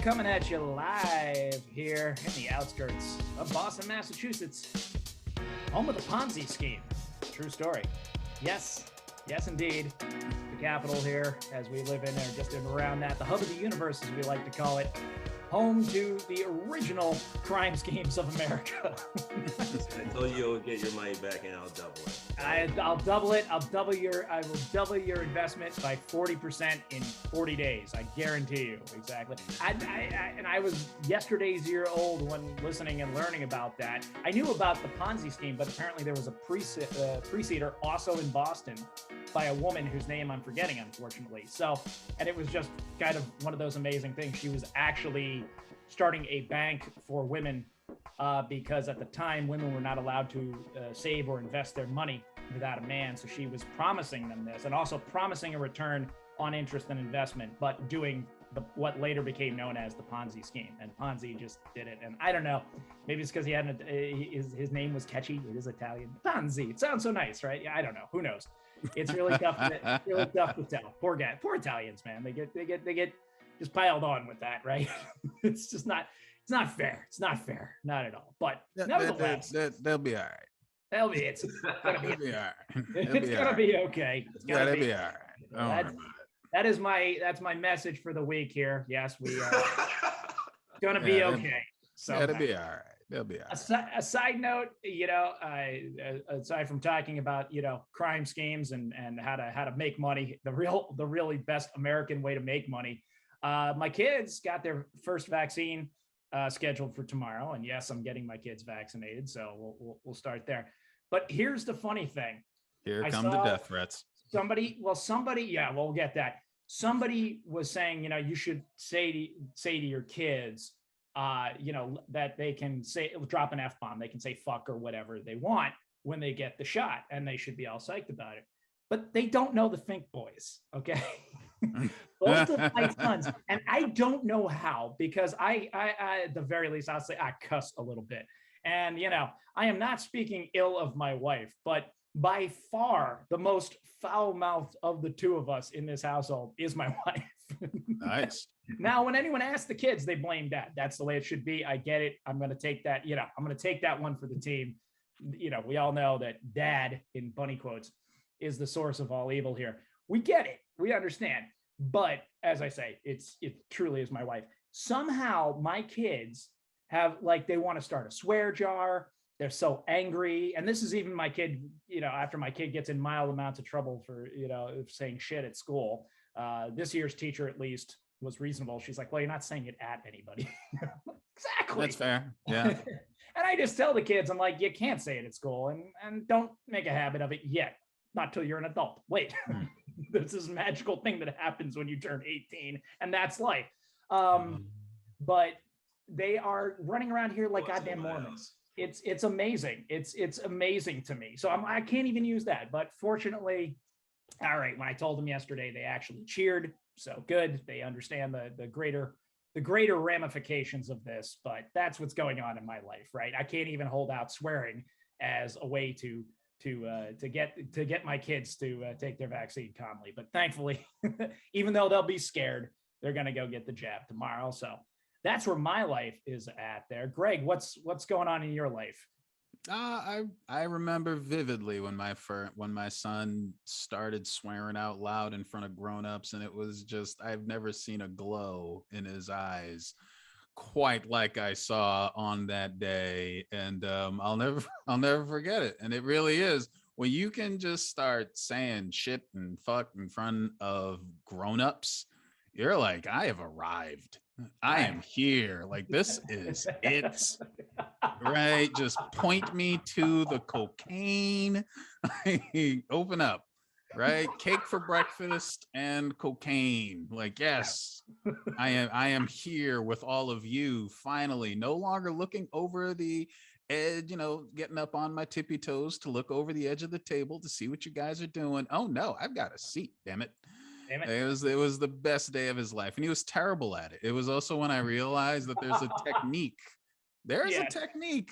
coming at you live here in the outskirts of Boston, Massachusetts, home of the Ponzi scheme. True story. Yes, indeed. The capital here, as we live in there, just in around that, the hub of the universe, as we like to call it, home to the original crime schemes of America. I told you you'll get your money back, and I'll double it. I'll double it. I will double your investment by 40% in 40 days. I guarantee you. Exactly. I was yesterday's year old when listening and learning about that. I knew about the Ponzi scheme, but apparently there was a preceder also in Boston by a woman whose name I'm forgetting, unfortunately. So, and it was just kind of one of those amazing things. She was actually starting a bank for women because at the time women were not allowed to save or invest their money without a man. So she was promising them this and also promising a return on interest and investment, but doing what later became known as the Ponzi scheme. And Ponzi just did it. And I don't know, maybe it's because he had his name was catchy. It is Italian. Ponzi. It sounds so nice, right? Yeah, I don't know. Who knows? It's really tough. Really tough to tell. Poor guy. Poor Italians, man. They get just piled on with that, right? It's just not. It's not fair. It's not fair. Not at all. But nevertheless, they'll be all right. It's gonna be all right. It's gonna be okay. It's gonna be all right. That's my message for the week here. Yes, we are gonna be okay. So it'll be all right. They'll be all right. A side note, aside from talking about crime schemes and how to make money, the really best American way to make money. My kids got their first vaccine scheduled for tomorrow, and yes, I'm getting my kids vaccinated, so we'll start there. But here's the funny thing. Here come the death threats. Somebody, we'll get that. Somebody was saying, you should say to your kids, that they can drop an F-bomb. They can say fuck or whatever they want when they get the shot, and they should be all psyched about it. But they don't know the Fink boys, okay? Both of my sons, and I don't know how, because I at the very least, I'll say I cuss a little bit. And, I am not speaking ill of my wife, but by far the most foul-mouthed of the two of us in this household is my wife. Nice. Now, when anyone asks the kids, they blame dad. That's the way it should be. I get it. I'm going to take that, I'm going to take that one for the team. We all know that dad, in bunny quotes, is the source of all evil here. We get it. We understand. But as I say, it truly is my wife. Somehow my kids have, they want to start a swear jar. They're so angry. And this is even my kid, after my kid gets in mild amounts of trouble for, saying shit at school. This year's teacher, at least, was reasonable. She's like, well, you're not saying it at anybody. Exactly. That's fair. Yeah. And I just tell the kids, I'm like, you can't say it at school, and don't make a habit of it yet. Not till you're an adult. Wait, there's this magical thing that happens when you turn 18, and that's life. But they are running around here like goddamn Mormons. It's amazing. It's amazing to me. So I can't even use that. But fortunately, all right, when I told them yesterday, they actually cheered. So good. They understand the greater ramifications of this. But that's what's going on in my life, right? I can't even hold out swearing as a way to get my kids to take their vaccine calmly. But thankfully, even though they'll be scared, they're going to go get the jab tomorrow. So that's where my life is at there. Greg, what's going on in your life? I remember vividly when my son started swearing out loud in front of grown-ups, and it was just, I've never seen a glow in his eyes quite like I saw on that day. And I'll never forget it. And it really is, when you can just start saying shit and fuck in front of grown-ups, you're like, I have arrived. I am here. Like, this is it. Right? Just point me to the cocaine. Open up. Right? Cake for breakfast and cocaine. Like, yes, I am here with all of you. Finally, no longer looking over the edge, getting up on my tippy toes to look over the edge of the table to see what you guys are doing. Oh no, I've got a seat. Damn it. It was the best day of his life, and he was terrible at it. It was also when I realized that there's a technique. There's a technique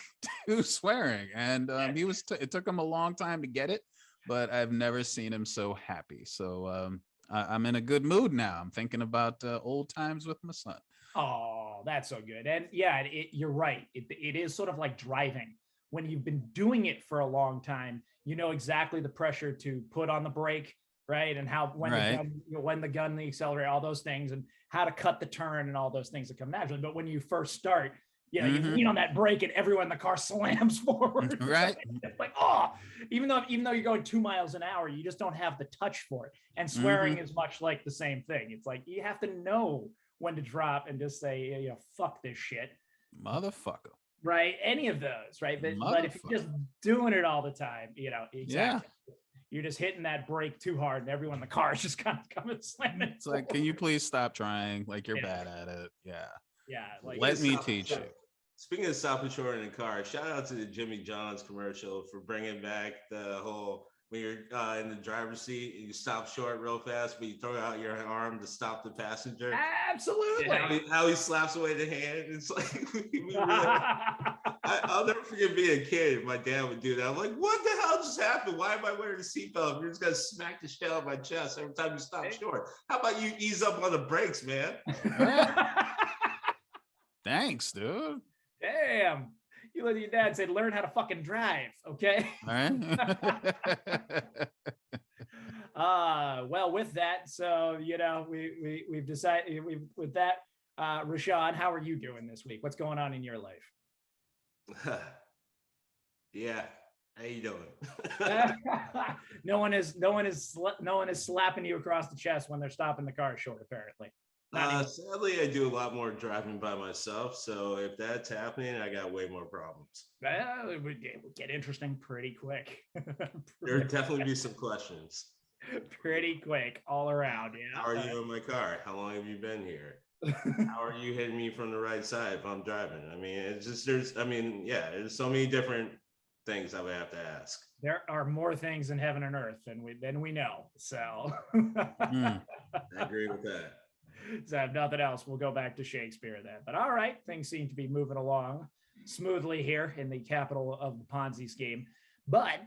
to swearing, and it took him a long time to get it, but I've never seen him so happy. So I'm in a good mood now. I'm thinking about old times with my son. Oh, that's so good. And yeah, you're right. It is sort of like driving. When you've been doing it for a long time, you know exactly the pressure to put on the brake, right? And how Right. when the gun, the accelerator, all those things, and how to cut the turn and all those things that come naturally. But when you first start, you know, you lean on that brake and everyone in the car slams forward. Right. It's like, oh, even though you're going 2 miles an hour, you just don't have the touch for it. And swearing is much like the same thing. It's like you have to know when to drop and just say, you know, fuck this shit. Motherfucker. Right. Any of those, right? But if you're just doing it all the time, you know, exactly. Yeah. You're just hitting that brake too hard and everyone in the car is just kind of coming slamming. It's like, can you please stop trying? Like, you're bad at it. Yeah. Yeah. Like, let me teach you. Speaking of stopping short in the car, shout out to the Jimmy John's commercial for bringing back the whole, when you're in the driver's seat and you stop short real fast, but you throw out your arm to stop the passenger. Absolutely. How he slaps away the hand. It's like, I'll never forget being a kid. My dad would do that. I'm like, what the hell just happened? Why am I wearing a seatbelt? You're just going to smack the shit out of my chest every time you stop short. How about you ease up on the brakes, man? Thanks, dude. Damn. You let your dad say, learn how to fucking drive, okay? All right. Well, with that, so, you know, we've decided, with that, Rashawn, how are you doing this week? What's going on in your life? Yeah. How you doing? No one is slapping you across the chest when they're stopping the car short, apparently. Sadly, I do a lot more driving by myself. So if that's happening, I got way more problems. It would get interesting pretty quick. There'd definitely be some questions. Pretty quick all around. Yeah. How are you in my car? How long have you been here? How are you hitting me from the right side if I'm driving? I mean, it's just, there's so many different things I would have to ask. There are more things in heaven and earth than we know. So I agree with that. So if nothing else, we'll go back to Shakespeare then. But all right, things seem to be moving along smoothly here in the capital of the Ponzi scheme. But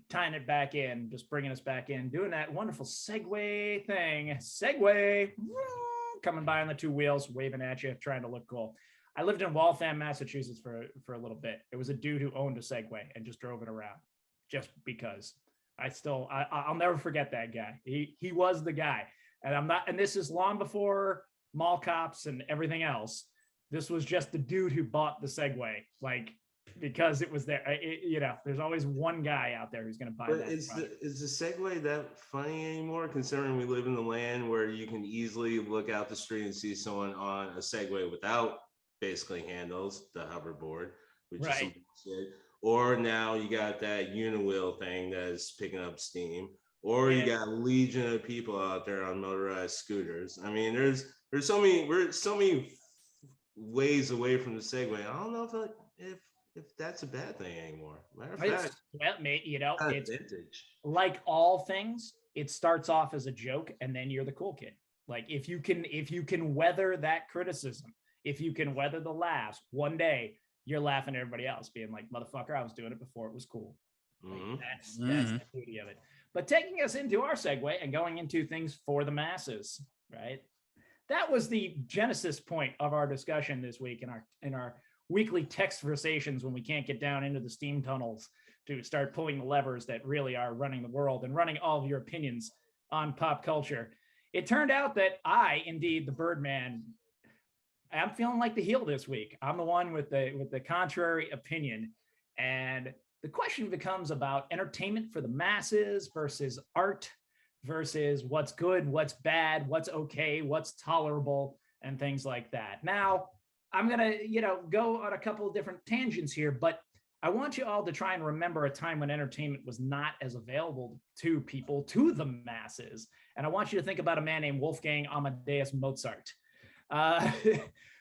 tying it back in, just bringing us back in, doing that wonderful segue thing. Segue, coming by on the two wheels, waving at you, trying to look cool. I lived in Waltham, Massachusetts for a little bit. It was a dude who owned a Segway and just drove it around just because. I'll never forget that guy. He was the guy. And this is long before mall cops and everything else. This was just the dude who bought the Segway, like, because it was there. There's always one guy out there who's going to buy that. Is the Segway that funny anymore, considering we live in the land where you can easily look out the street and see someone on a Segway without basically handles, the hoverboard, which is some shit. Or now you got that uniwheel thing that's picking up steam. Or you got a legion of people out there on motorized scooters. I mean, we're so many ways away from the Segway. I don't know if that's a bad thing anymore. Matter of fact, it's vintage. Like all things, it starts off as a joke, and then you're the cool kid. Like if you can weather that criticism, if you can weather the laughs, one day you're laughing at everybody else, being like, "Motherfucker, I was doing it before it was cool." Like, that's the beauty of it. But taking us into our segue and going into things for the masses, right? That was the genesis point of our discussion this week in our weekly text conversations when we can't get down into the steam tunnels to start pulling the levers that really are running the world and running all of your opinions on pop culture. It turned out that I, indeed, the Birdman, I'm feeling like the heel this week. I'm the one with the contrary opinion. And the question becomes about entertainment for the masses versus art versus what's good, what's bad, what's okay, what's tolerable, and things like that. Now, I'm going to, go on a couple of different tangents here, but I want you all to try and remember a time when entertainment was not as available to people, to the masses. And I want you to think about a man named Wolfgang Amadeus Mozart,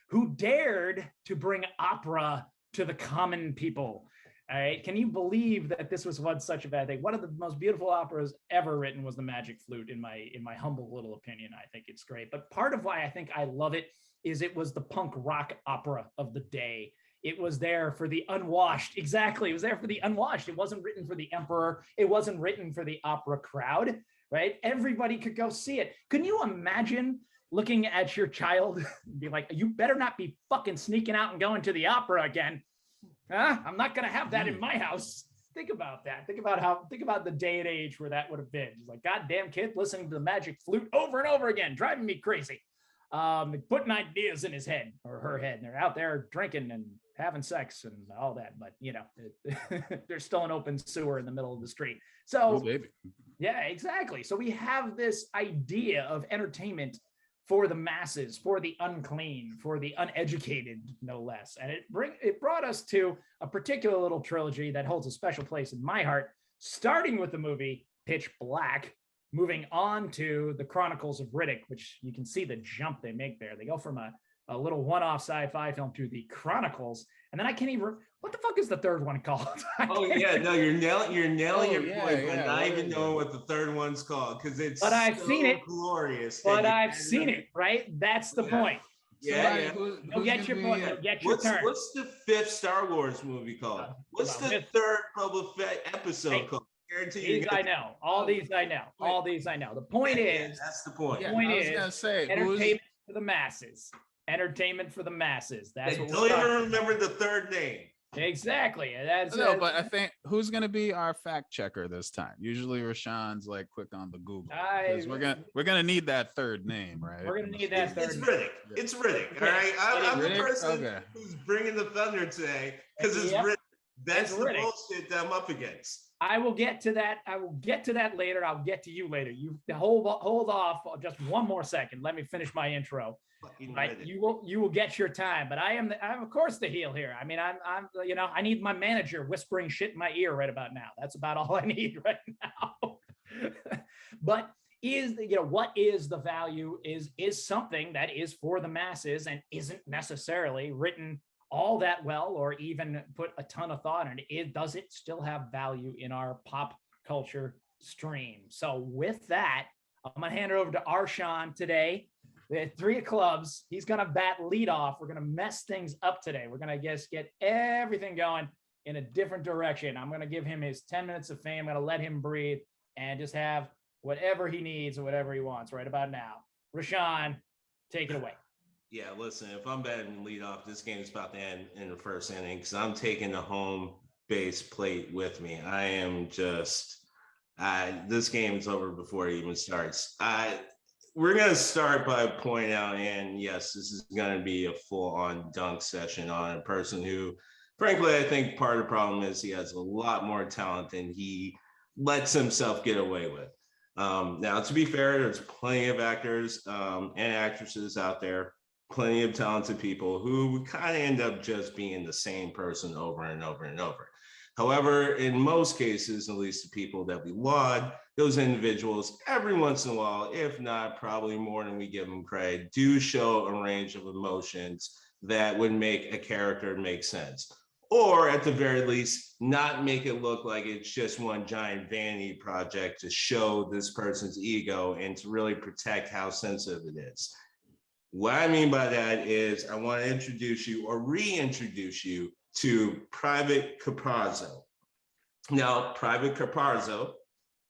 who dared to bring opera to the common people. All right. Can you believe that this was once such a bad thing? One of the most beautiful operas ever written was The Magic Flute, in my humble little opinion. I think it's great. But part of why I think I love it is it was the punk rock opera of the day. It was there for the unwashed. Exactly. It was there for the unwashed. It wasn't written for the emperor. It wasn't written for the opera crowd, right? Everybody could go see it. Can you imagine looking at your child and be like, you better not be fucking sneaking out and going to the opera again. I'm not going to have that in my house. Think about that. Think about the day and age where that would have been. It's like, goddamn kid listening to the magic flute over and over again, driving me crazy. Putting ideas in his head or her head, and they're out there drinking and having sex and all that. But, you know, there's still an open sewer in the middle of the street. So, yeah, exactly. So we have this idea of entertainment for the masses, for the unclean, for the uneducated, no less. And it brought us to a particular little trilogy that holds a special place in my heart, starting with the movie Pitch Black, moving on to the Chronicles of Riddick, which you can see the jump they make there. They go from a little one-off sci-fi film to the Chronicles. And then I can't even, what the fuck is the third one called? Oh yeah, no, you're nailing your point, but not even knowing what the third one's called, because it's I've seen it. Glorious. But I've seen it, right? That's the point. Yeah, You'll get your point. You'll get your turn. What's the fifth Star Wars movie called? What's the third Boba Fett episode called? These I know. All these I know. All these I know. The point is, that's the point. The point is, entertainment for the masses. Entertainment for the masses. That's what don't even remember the third name. Exactly. That's but I think who's gonna be our fact checker this time? Usually Rashawn's like quick on the Google. We're gonna need that third name, right? We're gonna need that third name. Riddick. It's Riddick. All right. I'm the person who's bringing the thunder today because it's Riddick. That's the bullshit that I'm up against. I will get to that. I will get to that later. I'll get to you later. You hold off just one more second. Let me finish my intro. Right, you will get your time, but I'm of course the heel here. I mean, I'm I need my manager whispering shit in my ear right about now. That's about all I need right now. But what is the value is something that is for the masses and isn't necessarily written all that well or even put a ton of thought in it. Does it still have value in our pop culture stream? So with that, I'm gonna hand it over to Arshawn today. We had 3 of clubs. He's going to bat lead off. We're going to mess things up today. We're going to get everything going in a different direction. I'm going to give him his 10 minutes of fame. I'm going to let him breathe and just have whatever he needs or whatever he wants right about now. Rashawn, take it away. Yeah, listen, if I'm batting lead off, this game is about to end in the first inning because I'm taking the home base plate with me. I am just, this game is over before it even starts. We're going to start by pointing out, and yes, this is going to be a full-on dunk session on a person who, frankly, I think part of the problem is he has a lot more talent than he lets himself get away with. Now, to be fair, there's plenty of actors and actresses out there, plenty of talented people who kind of end up just being the same person over and over and over. However, in most cases, at least the people that we laud, those individuals, every once in a while, if not probably more than we give them credit, do show a range of emotions that would make a character make sense. Or at the very least, not make it look like it's just one giant vanity project to show this person's ego and to really protect how sensitive it is. What I mean by that is I want to introduce you or reintroduce you to Private Caparzo. Now, Private Caparzo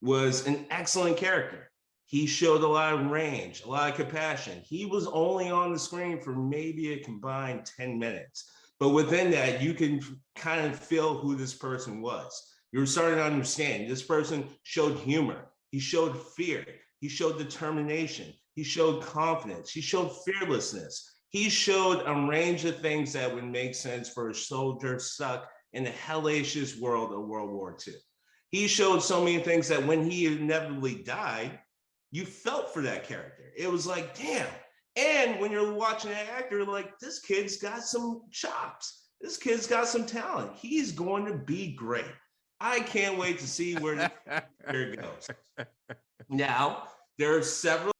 was an excellent character. He showed a lot of range, a lot of compassion. He was only on the screen for maybe a combined 10 minutes. But within that, you can kind of feel who this person was. You're starting to understand this person showed humor. He showed fear. He showed determination. He showed confidence. He showed fearlessness. He showed a range of things that would make sense for a soldier stuck in the hellacious world of World War II. He showed so many things that when he inevitably died, you felt for that character. It was like, damn. And when you're watching an actor, like, this kid's got some chops. This kid's got some talent. He's going to be great. I can't wait to see where it goes. Now, there are several